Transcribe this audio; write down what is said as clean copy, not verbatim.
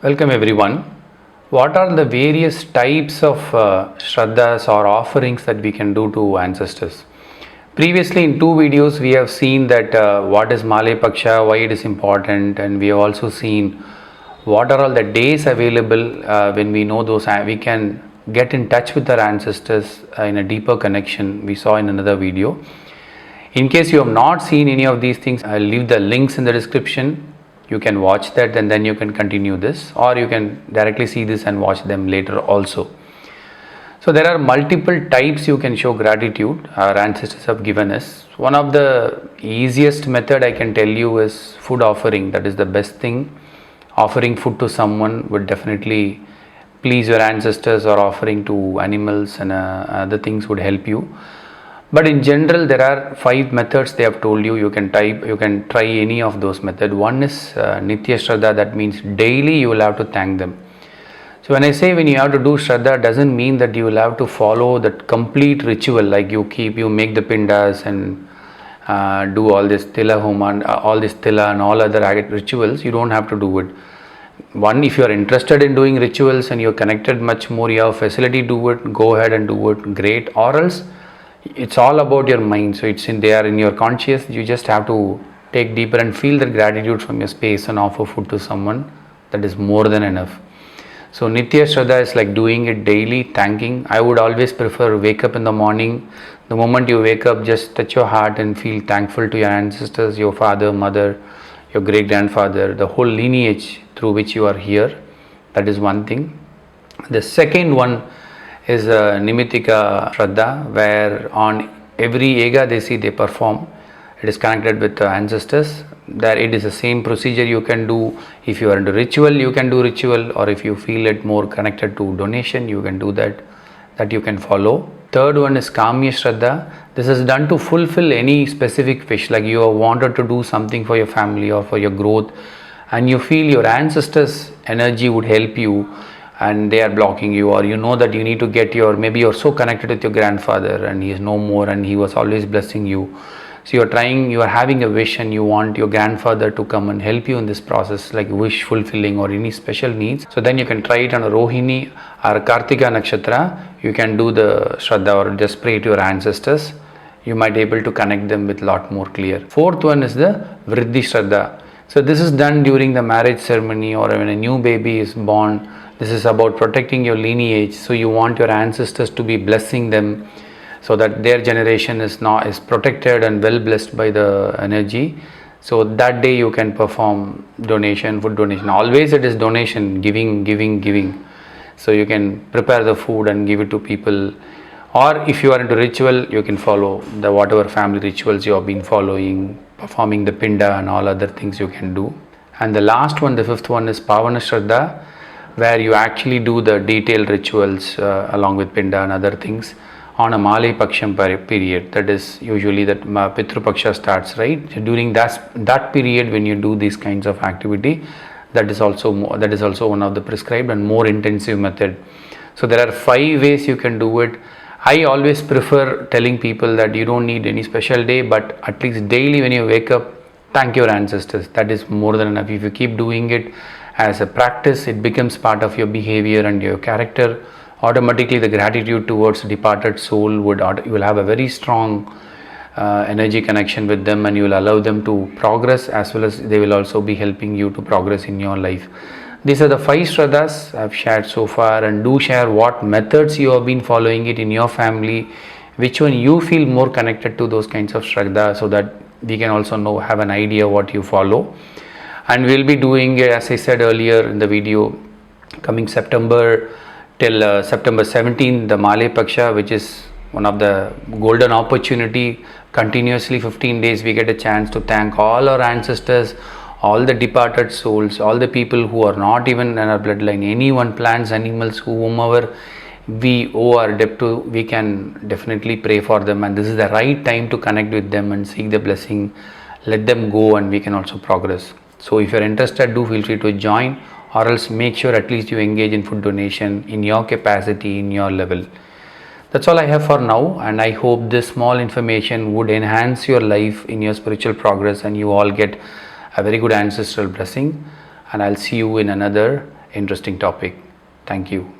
Welcome everyone. What are the various types of Shraddhas or offerings that we can do to ancestors? Previously in two videos we have seen that what is Male Paksha, why it is important, and we have also seen what are all the days available when we know those, we can get in touch with our ancestors in a deeper connection. We saw in another video. In case you have not seen any of these things, I'll leave the links in the description. You can watch that and then you can continue this, or you can directly see this and watch them later also. So there are multiple types you can show gratitude our ancestors have given us. One of the easiest method I can tell you is food offering. That is the best thing. Offering food to someone would definitely please your ancestors, or offering to animals and other things would help you. But in general, there are 5 methods they have told you. You can try any of those methods. One is Nitya Shraddha, that means daily you will have to thank them. So when I say when you have to do Shraddha, doesn't mean that you will have to follow that complete ritual, like you make the pindas and do all this Tila Homa and all this Tila and all other rituals. You don't have to do it. One, if you are interested in doing rituals and you're connected much more, you have facility to do it, go ahead and do it, great. Or else it's all about your mind, so they are in your conscious. You just have to take deeper and feel that gratitude from your space and offer food to someone. That is more than enough. So Nitya Shraddha is like doing it daily, thanking. I would always prefer wake up in the morning. The moment you wake up, just touch your heart and feel thankful to your ancestors, your father, mother, your great grandfather, the whole lineage through which you are here. That is one thing. The second one is Nimitika Shraddha, where on every Ekadashi they perform. It is connected with the ancestors. There it is the same procedure you can do. If you are into ritual, you can do ritual, or if you feel it more connected to donation, you can do that. That you can follow. Third one is Kamya Shraddha. This is done to fulfill any specific wish, like you have wanted to do something for your family or for your growth, and you feel your ancestors' energy would help you, and they are blocking you, or you know that you need to get maybe you're so connected with your grandfather and he is no more and he was always blessing you. So you are having a wish and you want your grandfather to come and help you in this process, like wish fulfilling or any special needs. So then you can try it on a Rohini or Kartika Nakshatra. You can do the Shraddha or just pray to your ancestors. You might be able to connect them with a lot more clear. Fourth one is the Vriddhi Shraddha. So this is done during the marriage ceremony or when a new baby is born. This is about protecting your lineage. So you want your ancestors to be blessing them, so that their generation is protected and well blessed by the energy. So that day you can perform donation, food donation. Always it is donation, giving. So you can prepare the food and give it to people. Or if you are into ritual, you can follow the whatever family rituals you have been following, performing the pinda and all other things you can do. And the last one, the fifth one, is Pavana Shraddha, where you actually do the detailed rituals along with pinda and other things on a Male Paksham period. That is usually that Pitru Paksha starts, right? During that period when you do these kinds of activity, that is also one of the prescribed and more intensive method. So there are 5 ways you can do it. I always prefer telling people that you don't need any special day, but at least daily when you wake up, thank your ancestors. That is more than enough. If you keep doing it as a practice, it becomes part of your behavior and your character. Automatically the gratitude towards departed soul you will have a very strong energy connection with them, and you will allow them to progress, as well as they will also be helping you to progress in your life. These are the 5 Shraddhas I have shared so far, and do share what methods you have been following it in your family, which one you feel more connected to those kinds of Shraddha, so that we can also have an idea what you follow. And we'll be doing, as I said earlier in the video, coming September till September 17, the Male Paksha, which is one of the golden opportunity. Continuously 15 days we get a chance to thank all our ancestors, all the departed souls, all the people who are not even in our bloodline, anyone, plants, animals, whomever we owe our debt to, we can definitely pray for them, and this is the right time to connect with them and seek the blessing. Let them go and we can also progress. So if you're interested, do feel free to join, or else make sure at least you engage in food donation in your capacity, in your level. That's all I have for now, and I hope this small information would enhance your life in your spiritual progress and you all get a very good ancestral blessing. And I'll see you in another interesting topic. Thank you.